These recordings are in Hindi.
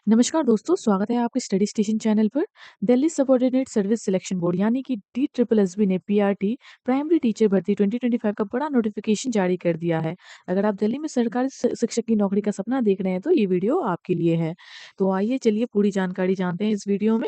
नमस्कार दोस्तों, स्वागत है आपके स्टडी स्टेशन चैनल पर। Delhi subordinate service selection board यानी कि DSSB ने पीआरटी प्राइमरी टीचर भर्ती 2025 का बड़ा नोटिफिकेशन जारी कर दिया है। अगर आप दिल्ली में सरकारी शिक्षक की नौकरी का सपना देख रहे हैं तो ये वीडियो आपके लिए है। तो आइए चलिए पूरी जानकारी जानते हैं इस वीडियो में।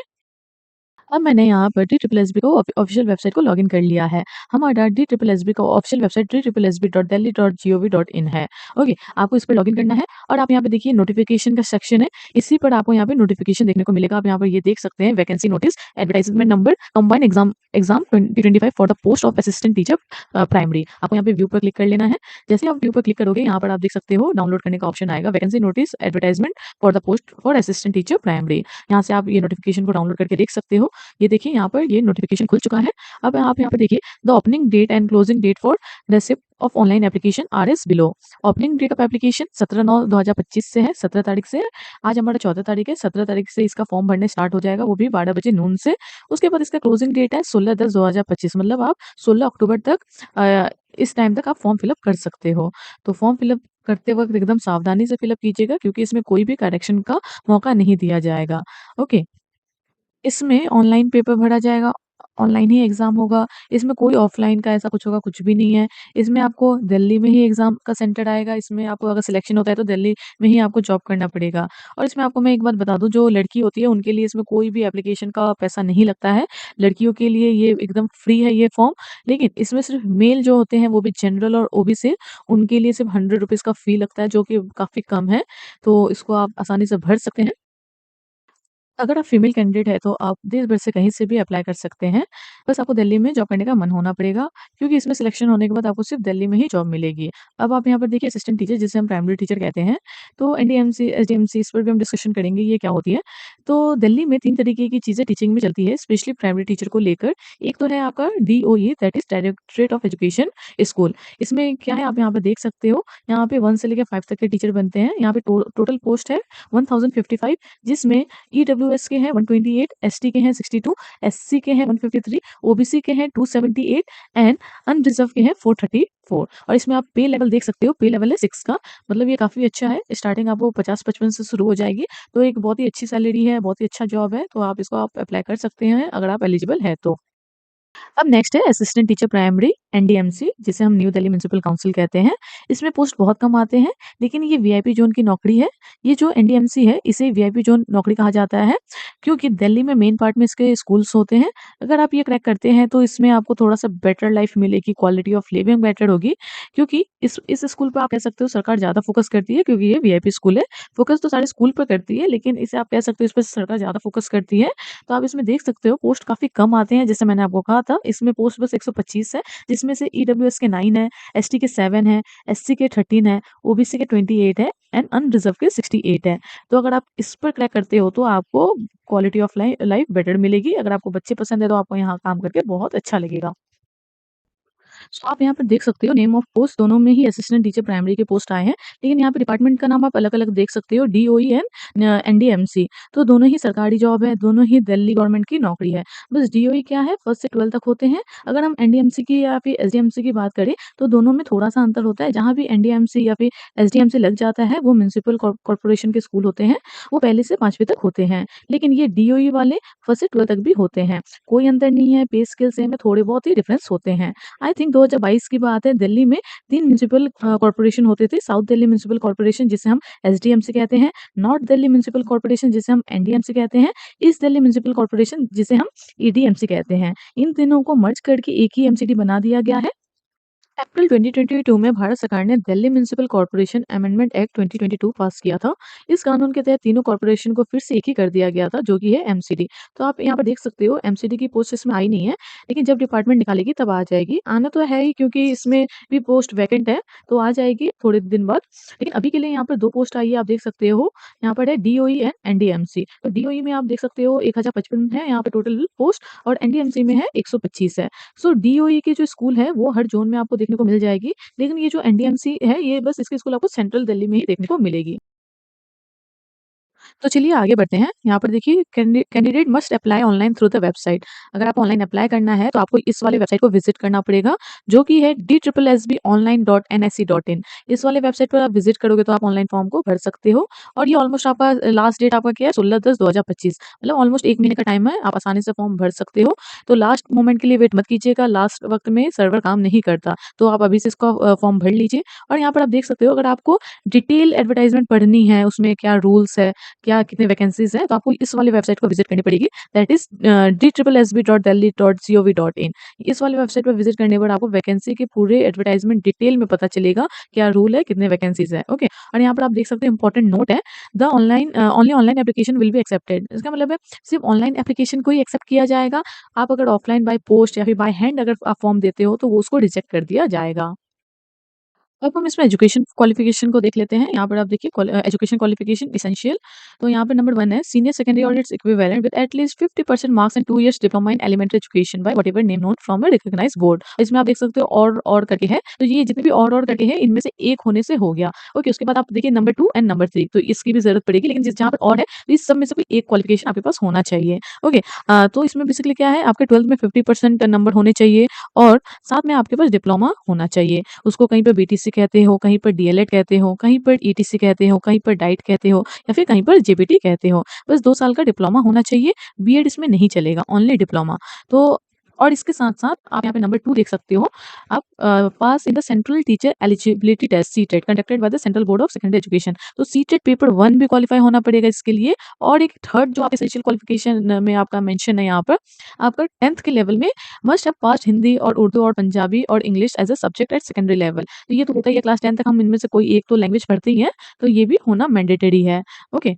अब मैंने यहाँ पर DSSB को ऑफिशियल वेबसाइट को लॉगिन कर लिया है। हमारा DSSB का ऑफिशियल वेबसाइट www.delhi.gov.in है। ओके, आपको इस पर लॉगिन करना है और आप यहाँ पे देखिए नोटिफिकेशन का सेक्शन है। इसी पर आपको यहाँ पे नोटिफिकेशन देखने को मिलेगा। आप यहाँ पर ये देख सकते हैं vacancy notice, advertisement number, combined exam 2025 for the post of assistant teacher primary. आपको यहाँ पे व्यू पर क्लिक कर लेना है। जैसे आप व्यू पर क्लिक करोगे यहाँ पर आप देख सकते हो डाउनलोड करने का ऑप्शन आएगा, vacancy notice advertisement for the post for assistant teacher primary. यहाँ से आप ये नोटिफिकेशन को डाउनलोड करके देख सकते हो। ये देखिए यहाँ पर ये नोटिफिकेशन खुल चुका है। अब आप यहाँ पर देखिए the opening date and closing date for receipt of online application are as below. Opening date of application 17/9/2025 से है, 17 तारीख से है। आज हमारा 14 तारीख है, 17 तारीख से इसका फॉर्म भरने स्टार्ट हो जाएगा, वो भी 12 बजे नून से। उसके बाद इसका क्लोजिंग डेट है 16/10/2025, मतलब आप 16 अक्टूबर तक इस टाइम तक आप फॉर्म फिलअप कर सकते हो। तो फॉर्म फिलअप करते वक्त एकदम सावधानी से फिलअप कीजिएगा क्योंकि इसमें कोई भी करेक्शन का मौका नहीं दिया जाएगा। ओके, इसमें ऑनलाइन पेपर भरा जाएगा, ऑनलाइन ही एग्ज़ाम होगा। इसमें कोई ऑफ़लाइन का ऐसा कुछ होगा, कुछ भी नहीं है। इसमें आपको दिल्ली में ही एग्ज़ाम का सेंटर आएगा। इसमें आपको अगर सिलेक्शन होता है तो दिल्ली में ही आपको जॉब करना पड़ेगा। और इसमें आपको मैं एक बात बता दूँ, जो लड़की होती है उनके लिए इसमें कोई भी एप्लीकेशन का पैसा नहीं लगता है। लड़कियों के लिए ये एकदम फ्री है ये फॉर्म। लेकिन इसमें सिर्फ मेल जो होते हैं वो भी जनरल और ओबीसी, उनके लिए सिर्फ ₹100 का फ़ी लगता है, जो कि काफ़ी कम है। तो इसको आप आसानी से भर सकते हैं। अगर आप फीमेल कैंडिडेट है तो आप देश भर से कहीं से भी अप्लाई कर सकते हैं। बस आपको दिल्ली में जॉब करने का मन होना पड़ेगा क्योंकि इसमें सिलेक्शन होने के बाद आपको सिर्फ दिल्ली में ही जॉब मिलेगी। अब आप यहाँ पर देखिए असिस्टेंट टीचर, जिसे हम प्राइमरी टीचर कहते हैं। तो एनडीएमसी, एसडीएमसी, इस पर भी हम डिस्कशन करेंगे ये क्या होती है। तो दिल्ली में 3 तरीके की चीज़ें टीचिंग में चलती है, स्पेशली प्राइमरी टीचर को लेकर। एक तो है आपका DOE, that is directorate of education school. इसमें क्या है आप यहाँ पर देख सकते हो, यहाँ पे 1 से लेकर 5 तक के टीचर बनते हैं। यहाँ पे टोटल पोस्ट है 1055, जिसमें ईडब्ल्यूएस के हैं 128, एसटी के हैं 62, एससी के हैं 153, ओबीसी के हैं 278 एंड अनरिजर्व के हैं 434। और इसमें आप पे लेवल देख सकते हो, पे लेवल है 6 का, मतलब ये काफ़ी अच्छा है। स्टार्टिंग आपको 50-55 से शुरू हो जाएगी, तो एक बहुत ही अच्छी सैलरी है, बहुत ही अच्छा जॉब है, तो आप इसको आप अप्लाई कर सकते हैं अगर आप एलिजिबल है तो। अब नेक्स्ट है असिस्टेंट टीचर प्राइमरी, एनडीएमसी, जिसे हम न्यू दिल्ली म्युनिसिपल काउंसिल कहते हैं। इसमें पोस्ट बहुत कम आते हैं, लेकिन ये वीआईपी जोन की नौकरी है। ये जो एनडीएमसी है इसे वीआईपी जोन नौकरी कहा जाता है क्योंकि दिल्ली में मेन पार्ट में इसके स्कूल्स होते हैं। अगर आप ये क्रैक करते हैं तो इसमें आपको थोड़ा-सा बेटर लाइफ मिलेगी, क्वालिटी ऑफ लिविंग बेटर होगी क्योंकि इस स्कूल पे आप कह सकते हो सरकार ज़्यादा फोकस करती है क्योंकि ये वीआईपी स्कूल है। फोकस तो सारे स्कूल पर करती है, लेकिन इसे आप कह सकते हो इस पे सरकार ज़्यादा फोकस करती है। तो आप इसमें देख सकते हो पोस्ट काफ़ी कम आते हैं, जैसे मैंने आपको कहा था। इसमें पोस्ट बस 125 है, जिसमें से ईडब्ल्यूएस के 9 है, एसटी के 7 है, एससी के 13 है, ओबीसी के 28 है एंड अनरिजर्व के 68 है। तो अगर आप इस पर क्रैक करते हो तो आपको क्वालिटी ऑफ लाइफ बेटर मिलेगी। अगर आपको बच्चे पसंद है तो आपको यहाँ काम करके बहुत अच्छा लगेगा। सो आप यहाँ पर देख सकते हो नेम ऑफ पोस्ट दोनों में ही असिस्टेंट टीचर प्राइमरी के पोस्ट आए हैं, लेकिन यहाँ पे डिपार्टमेंट का नाम आप अलग-अलग देख सकते हो, डीओई एंड एनडीएमसी। तो दोनों ही सरकारी जॉब है, दोनों ही दिल्ली गवर्नमेंट की नौकरी है। बस डीओई क्या है, 1st से 12 तक होते हैं। अगर हम एनडीएमसी की या फिर एसडीएमसी की बात करें तो दोनों में थोड़ा-सा अंतर होता है। जहाँ भी एनडीएमसी या फिर एसडीएमसी लग जाता है वो म्युनिसिपल कॉर्पोरेशन के स्कूल होते हैं, वो पहले से 5वीं तक होते हैं। लेकिन ये डीओई वाले 1st से 12 तक भी होते हैं। कोई अंतर नहीं है, पे स्केल सेम है, थोड़े बहुत ही डिफरेंस होते हैं। आई थिंक 2022 की बात है, दिल्ली में 3 म्युनिसिपल कॉर्पोरेशन होते थे। साउथ दिल्ली म्युनिसिपल कॉर्पोरेशन, जिसे हम एसडीएमसी कहते हैं, नॉर्थ दिल्ली म्युनिसिपल कॉर्पोरेशन, जिसे हम एनडीएमसी कहते हैं, ईस्ट दिल्ली म्युनिसिपल कॉर्पोरेशन, जिसे हम ईडीएमसी कहते हैं। इन तीनों को मर्ज करके एक ही एमसीडी बना दिया गया है। अप्रैल 2022 में भारत सरकार ने Delhi municipal corporation amendment act 2022 पास किया था। इस कानून के तहत तीनों कॉर्पोरेशन को फिर से एक ही कर दिया गया था, जो कि है एमसीडी। तो आप यहाँ पर देख सकते हो एमसीडी की पोस्ट इसमें आई नहीं है, लेकिन जब डिपार्टमेंट निकालेगी तब आ जाएगी। आना तो है ही क्योंकि इसमें भी पोस्ट वैकेंट है, तो आ जाएगी थोड़े दिन बाद। लेकिन अभी के लिए यहाँ पर 2 पोस्ट आई है, आप देख सकते हो। यहाँ पर है डीओई एंड एनडीएमसी। तो डीओई में आप देख सकते हो 1055 है यहाँ पे टोटल पोस्ट, और एनडीएमसी में है 125 है। सो डीओई के जो स्कूल है वो हर जोन में आपको देखने को मिल जाएगी, लेकिन ये जो एनडीएमसी है ये बस इसकी स्कूल आपको सेंट्रल दिल्ली में ही देखने को मिलेगी। तो चलिए आगे बढ़ते हैं। यहाँ पर देखिए candidate must apply online through the website. अगर आपको ऑनलाइन अप्लाई करना है तो आपको इस वाले वेबसाइट को विजिट करना पड़ेगा, जो कि है DSSBonline.NSE.in। इस वाले वेबसाइट पर आप विजिट करोगे तो आप ऑनलाइन फॉर्म को भर सकते हो और ये ऑलमोस्ट आपका लास्ट डेट आपका क्या है 16/10/2025, मतलब ऑलमोस्ट 1 महीने का टाइम है, आप आसानी से फॉर्म भर सकते हो। तो लास्ट मोमेंट के लिए वेट मत कीजिएगा, लास्ट वक्त में सर्वर काम नहीं करता। तो आप अभी से इसका फॉर्म भर लीजिए और यहाँ पर आप देख सकते हो अगर आपको डिटेल एडवर्टाइजमेंट पढ़नी है, उसमें क्या रूल्स है, क्या कितने वैकेंसीज हैं, तो आपको इस वाली वेबसाइट को विजिट करनी पड़ेगी, दैट इज DSSB.delhi.gov.in। इस वाली वेबसाइट पर विजिट करने पर आपको वैकेंसी के पूरे एडवर्टाइजमेंट डिटेल में पता चलेगा, क्या रूल है, कितने वैकेंसीज है। ओके, और यहाँ पर आप देख सकते हैं इंपॉर्टेंट नोट है, the online only online application will be accepted. इसका मतलब है सिर्फ ऑनलाइन एप्लीकेशन को ही एक्सेप्ट किया जाएगा। आप अगर ऑफलाइन बाय पोस्ट या फिर बाय हैंड अगर आप फॉर्म देते हो तो वो उसको रिजेक्ट कर दिया जाएगा। अब हम इसमें एजुकेशन क्वालिफिकेशन को देख लेते हैं। यहाँ पर आप देखिए एजुकेशन क्वालिफिकेशन एसेंशियल। तो यहाँ पर नंबर 1 है सीनियर सेकेंडरी और its equivalent with at least 50% marks and 2 years diploma in elementary education by whatever name known from a recognised board. इसमें आप देख सकते हो और करके है, तो ये जितने भी और करके है इनमें से एक होने से हो गया। ओके, उसके बाद आप देखिए नंबर 2 एंड नंबर 3, तो इसकी भी जरूरत पड़ेगी, लेकिन जिस जहाँ पर और है तो इस सब में से कोई एक क्वालिफिकेशन आपके पास होना चाहिए। ओके, तो इसमें बेसिकली क्या है, आपके 12th में 50% नंबर होने चाहिए और साथ में आपके पास डिप्लोमा होना चाहिए। उसको कहीं पर बीटीसी कहते हो, कहीं पर डीएलएड कहते हो, कहीं पर ईटीसी कहते हो, कहीं पर डाइट कहते हो या फिर कहीं पर जेबीटी कहते हो। बस 2 साल का डिप्लोमा होना चाहिए, बीएड इसमें नहीं चलेगा, ओनली डिप्लोमा। तो और इसके साथ-साथ आप यहाँ पे नंबर 2 देख सकते हो, आप pass in the central teacher eligibility test CTET conducted by the central board of secondary education. तो सीटेट पेपर 1 भी क्वालीफाई होना पड़ेगा इसके लिए। और एक थर्ड जो आप एसेंशियल क्वालिफिकेशन में आपका मेंशन है यहाँ पर, आपका 10th के लेवल में मस्ट हैव पास्ड हिंदी और उर्दू और पंजाबी और English as a subject at secondary level. तो ये तो होता ही है, क्लास 10 तक हम इनमें से कोई एक तो लैंग्वेज पढ़ते ही हैं, तो ये भी होना मैंडेटरी है। ओके।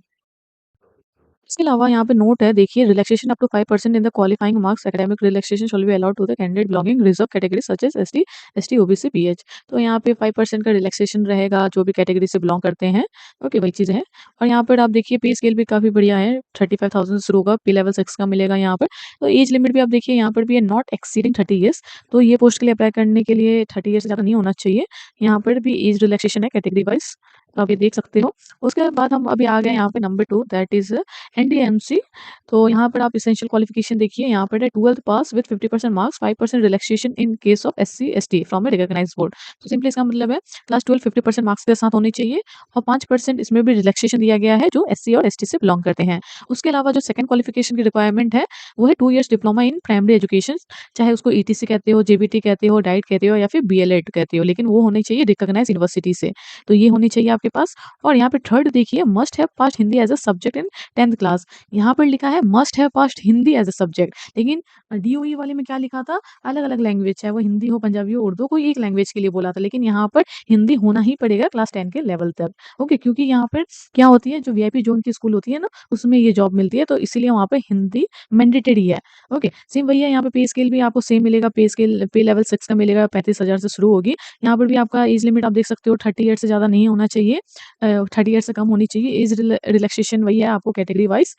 इसके अलावा यहाँ पे नोट है, देखिए relaxation up to 5% in the qualifying marks academic relaxation shall be allowed to the candidate belonging reserve category such as ST, ST, OBC, PH. तो यहाँ पे 5% का रिलैक्सेशन रहेगा जो भी कैटेगरी से बिलोंग करते हैं। ओके, वही चीज़ है। और यहाँ पर आप देखिए पे स्केल भी काफ़ी बढ़िया है, 35,000 से शुरू होगा, पी लेवल 6 का मिलेगा यहाँ पर। तो एज लिमिट भी आप देखिए यहाँ पर भी है, नॉट एक्सीडिंग 30 ईयर्स। तो ये पोस्ट के लिए अप्लाई करने के लिए 30 ईयर्स से ज़्यादा नहीं होना चाहिए। यहाँ पर भी एज रिलैक्सेशन है कैटेगरी वाइज, तो आप ये देख सकते हो। उसके बाद हम अभी आ गए यहाँ पे नंबर 2, दैट इज़ एनडीएमसी। तो यहाँ पर आप एसेंशियल क्वालिफिकेशन देखिए, यहाँ पर है 12th pass with 50% marks, 5% relaxation in case of SC ST from a recognised board. तो सिंपली इसका मतलब है क्लास 12 50% मार्क्स के साथ होनी चाहिए और 5% इसमें भी रिलैक्सेशन दिया गया है जो एससी और एसटी से बिलोंग करते हैं। उसके अलावा जो सेकंड क्वालिफिकेशन की रिक्वायरमेंट है वो है 2 years diploma in primary education, चाहे उसको ईटीसी कहते हो, जेबीटी कहते हो, डाइट कहते हो या फिर बीएलएड कहते हो, लेकिन वो होनी चाहिए रिकॉग्नाइज्ड यूनिवर्सिटी से। तो ये होनी चाहिए आपके पास। और यहाँ पे थर्ड देखिए, must have passed Hindi as a subject in 10th class. यहाँ पर लिखा है must have passed Hindi as a subject, लेकिन डीओई वाले में क्या लिखा था, अलग अलग लैंग्वेज, चाहे वो हिंदी हो, पंजाबी हो, उर्दू, कोई एक लैंग्वेज के लिए बोला था, लेकिन यहाँ पर हिंदी होना ही पड़ेगा क्लास 10 के लेवल तक। ओके, क्योंकि यहाँ पर क्या होती है, जो वीआईपी जोन की स्कूल होती है ना, उसमें ये जॉब मिलती है, तो इसीलिए वहाँ पे हिंदी मैंडेटरी है। ओके, सेम वही है, यहाँ पे पे स्केल भी आपको सेम मिलेगा, पे स्केल पे लेवल 6 का मिलेगा, 35,000 से शुरू होगी। यहाँ पर भी आपका एज लिमिट आप देख सकते हो 30 ईयर से ज़्यादा नहीं होना चाहिए, 30 ईयर से कम होनी चाहिए। एज रिलैक्सेशन वही है आपको कैटेगरी वाइज।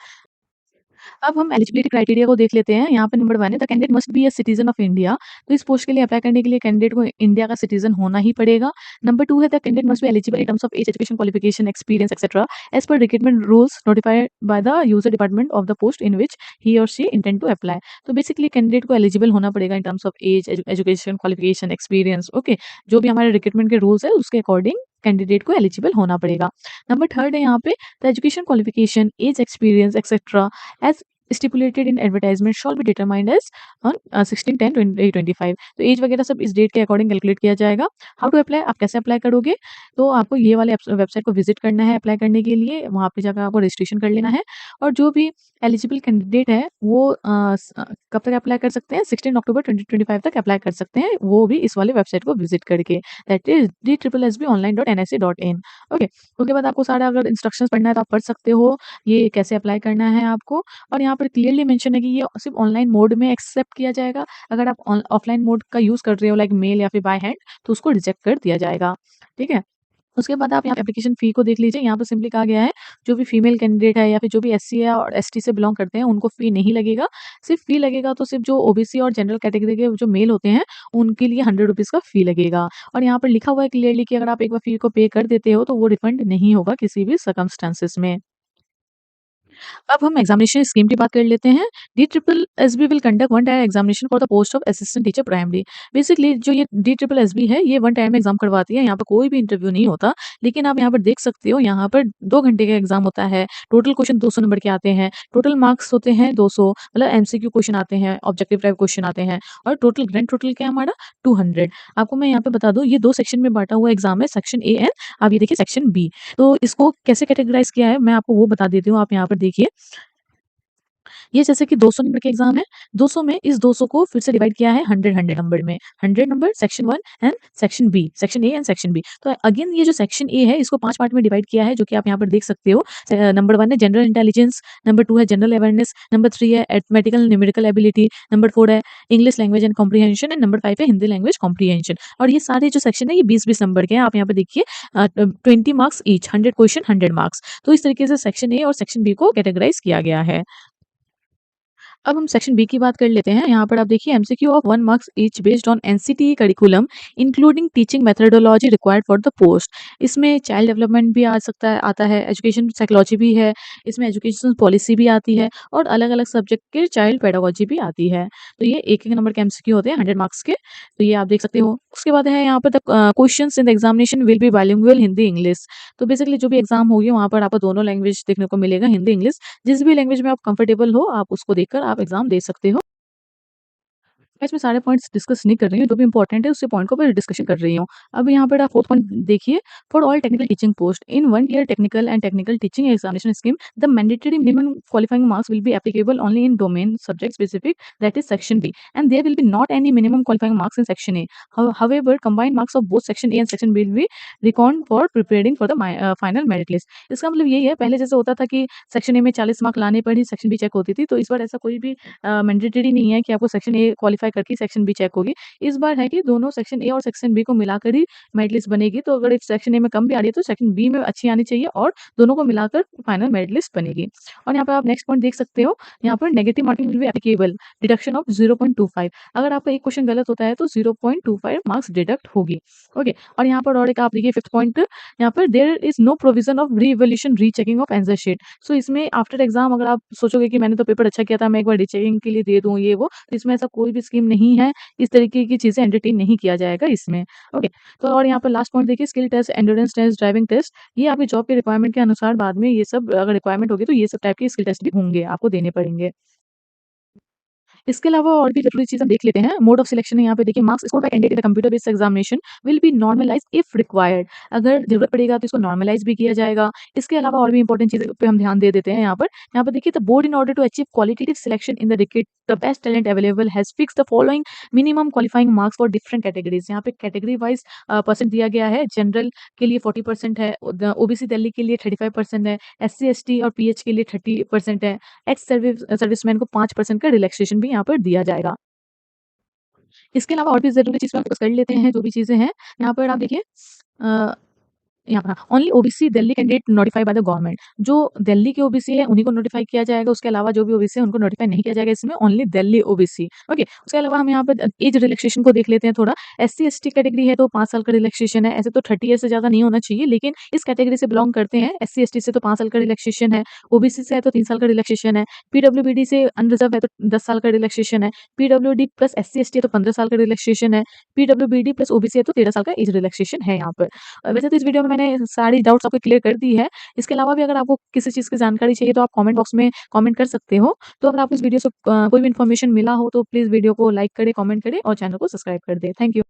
अब हम एलिजिबिलिटी क्राइटेरिया को देख लेते हैं। यहाँ पे नंबर 1 है the candidate must be a citizen of India. तो इस पोस्ट के लिए अप्लाई करने के लिए कैंडिडेट को इंडिया का सिटीजन होना ही पड़ेगा। नंबर 2 है the candidate must be eligible in terms of age, education, qualification, experience etcetera as per recruitment rules notified by the user department of the post in which he और शी इंटेंड टू अप्लाई। तो बेसिकली कैंडिडेट को एलिजिबल होना पड़ेगा in terms of age, education, qualification, experience. Okay, जो भी हमारे रिक्रूटमेंट के रूल्स है उसके अकॉर्डिंग कैंडिडेट को एलिजिबल होना पड़ेगा। नंबर 3 है यहाँ पे the education, qualification, age, experience etcetera as stipulated in advertisement shall be determined as on 16/10/2025। तो एज वगैरह सब इस डेट के अकॉर्डिंग कैलकुलेट किया जाएगा। हाउ टू अप्लाई, आप कैसे अप्लाई करोगे, तो आपको ये वाले वेबसाइट को विजिट करना है अप्लाई करने के लिए, वहाँ पे जाकर आपको रजिस्ट्रेशन कर लेना है। और जो भी एलिजिबल कैंडिडेट है वो कब तक अप्लाई कर सकते हैं, 16 अक्टूबर 2025 तक अप्लाई कर सकते हैं, वो भी इस वाले वेबसाइट को विजिट करके, दैट इज DSSBonline.NSE.in। ओके, उसके बाद आपको सारा अगर इंस्ट्रक्शंस पढ़ना है तो आप पढ़ सकते हो, ये कैसे अप्लाई करना है आपको। और यहाँ पर क्लियरली मेंशन है कि ये सिर्फ ऑनलाइन मोड में एक्सेप्ट किया जाएगा। अगर आप ऑफलाइन मोड का यूज़ कर रहे हो लाइक मेल या फिर बाय हैंड, तो उसको रिजेक्ट कर दिया जाएगा। ठीक है? उसके बाद आप यहाँ एप्लीकेशन फ़ी को देख लीजिए। यहाँ पे सिंपली कहा गया है, जो भी फीमेल कैंडिडेट है या फिर जो भी एससी है और एसटी से बिलॉन्ग करते हैं, उनको फ़ी नहीं लगेगा। सिर्फ फ़ी लगेगा तो सिर्फ जो ओबीसी और जनरल कैटेगरी के जो मेल होते हैं, उनके लिए ₹100 का फ़ी लगेगा। और यहाँ पर लिखा हुआ है क्लियरली कि अगर आप एक बार फ़ी को पे कर देते हो, तो वो रिफंड नहीं होगा किसी भी सर्कमस्टेंसेस में। अब हम एग्जामिनेशन स्कीम की बात कर लेते हैं। D triple S B will conduct one time examination for the post of assistant teacher primary. Basically जो ये डी ट्रिपल एस बी है, ये वन टाइम एग्जाम करवाती है। यहाँ पर कोई भी इंटरव्यू नहीं होता, लेकिन आप यहाँ पर देख सकते हो, यहाँ पर 2 घंटे का एग्जाम होता है। टोटल क्वेश्चन 200 नंबर के आते हैं। टोटल मार्क्स होते हैं 200, मतलब एमसीक्यू क्वेश्चन आते हैं, ऑब्जेक्टिव टाइप क्वेश्चन आते हैं, और टोटल ग्रैंड टोटल क्या है हमारा 200। आपको मैं यहाँ पे बता दूं, ये 2 सेक्शन में बांटा हुआ एग्जाम है, सेक्शन ए एंड आप ये देखिए सेक्शन बी। तो इसको कैसे कैटेगराइज किया है मैं आपको वो बता देती हूँ। आप यहाँ पर देखिए, ये जैसे कि 200 नंबर के एग्जाम है, 200 में इस 200 को फिर से डिवाइड किया है 100 नंबर में। 100 number section 1 and section B, section A and section B. तो अगेन ये जो सेक्शन ए है, इसको 5 पार्ट में डिवाइड किया है, जो कि आप यहाँ पर देख सकते हो। नंबर 1 है जनरल इंटेलिजेंस, नंबर 2 है जनरल अवेयरनेस, नंबर 3 है अरिथमेटिकल न्यूमेरिकल एबिलिटी, नंबर 4 है English language and comprehension, and number 5 है हिंदी लैंग्वेज कॉम्प्रीहेंशन। और ये सारे जो सेक्शन है, ये 20-20 नंबर के हैं। आप यहाँ पर देखिए 20 मार्क्स ईच, 100 क्वेश्चन 100 मार्क्स। तो इस तरीके से सेक्शन ए और सेक्शन बी को कैटेगराइज किया गया है। अब हम सेक्शन बी की बात कर लेते हैं। यहाँ पर आप देखिए, MCQ of 1 marks each based on NCTE curriculum including teaching methodology required for the post. इसमें चाइल्ड डेवलपमेंट भी आ सकता है, आता है, एजुकेशन साइकोलॉजी भी है, इसमें एजुकेशन पॉलिसी भी आती है, और अलग अलग सब्जेक्ट के चाइल्ड पेडागोजी भी आती है। तो ये एक एक नंबर के एमसीक्यू होते हैं 100 मार्क्स के। तो ये आप देख सकते हो। उसके बाद है यहाँ पर the questions in the examination will B bilingual Hindi English. तो बेसिकली जो भी एग्जाम होगी, वहाँ पर आपको दोनों लैंग्वेज देखने को मिलेगा, हिंदी इंग्लिश। जिस भी लैंग्वेज में आप कंफर्टेबल हो, आप उसको देखकर आप एग्जाम दे सकते हो। मैं इसमें सारे पॉइंट्स डिस्कस नहीं कर रही हूँ, जो भी इंपॉर्टेंट है उसी पॉइंट को मैं डिस्कशन कर रही हूँ। अब यहाँ पर आप फोर्थ पॉइंट देखिए, for all technical teaching post in 1 year technical and technical teaching examination scheme the mandatory minimum qualifying marks will be applicable only in domain subject specific, that is section B, and there will be not any minimum qualifying marks in section A. However, combined marks of both section A and section B will be reckoned for preparing for the final merit list। इसका मतलब यही है, पहले जैसे होता था कि सेक्शन ए में 40 मार्क लाने पर ही सेक्शन बी चेक होती थी, तो इस बार ऐसा कोई भी मैंडेटरी नहीं है कि आपको सेक्शन ए क्वालिफाई करके सेक्शन बी चेक होगी। इस बार है कि दोनों सेक्शन ए और सेक्शन बी को मिलाकर ही मेरिट लिस्ट बनेगी। तो अगर सेक्शन ए में कम भी आ रही है, तो सेक्शन बी में अच्छी आनी चाहिए, और दोनों को मिलाकर फाइनल मेरिट लिस्ट बनेगी। और यहाँ पर आप नेक्स्ट पॉइंट देख सकते हो, यहाँ पर negative marking will be applicable, deduction of 0.25। अगर आपका एक क्वेश्चन गलत होता है तो 0.25 मार्क्स डिडक्ट होगी। ओके, और यहाँ पर और एक आप देखिए फिफ्थ पॉइंट, यहाँ पर there is no provision of reevaluation rechecking of answer sheet. So इसमें आफ्टर एग्जाम अगर आप सोचोगे कि मैंने तो पेपर अच्छा किया था, मैं एक बार रीचेकिंग के लिए दे दूं ये वो, तो इसमें ऐसा कोई भी स्कीम नहीं है। इस तरीके की चीजें एंटरटेन नहीं किया जाएगा इसमें। ओके, तो और यहाँ पर लास्ट पॉइंट देखिए, skill test, endurance test, driving test. ये आपकी जॉब के रिक्वायरमेंट के अनुसार बाद में ये सब अगर रिक्वायरमेंट होगी, तो ये सब टाइप के स्किल टेस्ट भी होंगे, आपको देने पड़ेंगे। इसके अलावा और भी ज़रूरी चीज़ हम देख लेते हैं। मोड ऑफ सिलेक्शन है, यहाँ पे देखिए, marks scored by candidate in the computer based examination will be normalised if required. अगर ज़रूरत पड़ेगा तो इसको नॉर्मलाइज़ भी किया जाएगा। इसके अलावा और भी इंपॉर्टेंट चीज़ों पे हम ध्यान दे देते हैं यहाँ पर। यहाँ पर देखिए, the board in order to achieve qualitative selection in the recruit the best talent available has fixed the following minimum qualifying marks for different categories. यहाँ पे कैटेगरी वाइज परसेंट दिया गया है। जनरल के लिए 40% है, ओबीसी दिल्ली के लिए 35% है, एससी एसटी और पीएच के लिए 30% है, एक्स सर्विसमैन को 5% का रिलैक्सेशन भी यहाँ पर दिया जाएगा। इसके अलावा और भी ज़रूरी चीज़ पे हम फोकस कर लेते हैं, जो भी चीज़ें हैं। यहाँ पर आप देखिए, अ, यहाँ पर only OBC Delhi candidate notified by the government. जो दिल्ली के ओबीसी है, उन्हीं को नोटिफाई किया जाएगा। उसके अलावा जो भी ओबीसी है, उनको नोटिफाई नहीं किया जाएगा इसमें, ओनली दिल्ली ओबीसी। ओके, उसके अलावा हम यहाँ पर एज रिलैक्सेशन को देख लेते हैं थोड़ा। एससी एसटी कैटेगरी है तो 5 साल का रिलैक्सेशन है। ऐसे तो 30 ईयर से ज़्यादा नहीं होना चाहिए, लेकिन इस कैटेगरी से बिलोंग करते हैं। एससी एसटी से तो 5 साल का रिलैक्सेशन है, ओबीसी से है तो 3 साल का रिलैक्सेशन है, पीडब्ल्यूबीडी से अनरिजर्व है तो 10 साल का रिलैक्सेशन है, पीडब्ल्यूडी प्लस एससी एसटी है तो 15 साल का रिलैक्सेशन है, पीडब्ल्यूबीडी प्लस ओबीसी है तो 13 साल का एज रिलैक्सेशन है यहाँ पर। वैसे तो इस वीडियो में मैंने सारी डाउट्स आपको क्लियर कर दी है। इसके अलावा भी अगर आपको किसी चीज़ की जानकारी चाहिए, तो आप कमेंट बॉक्स में कमेंट कर सकते हो। तो अगर आपको इस वीडियो से कोई भी इन्फॉर्मेशन मिला हो, तो प्लीज़ वीडियो को लाइक करें, कमेंट करें और चैनल को सब्सक्राइब कर दें। Thank you.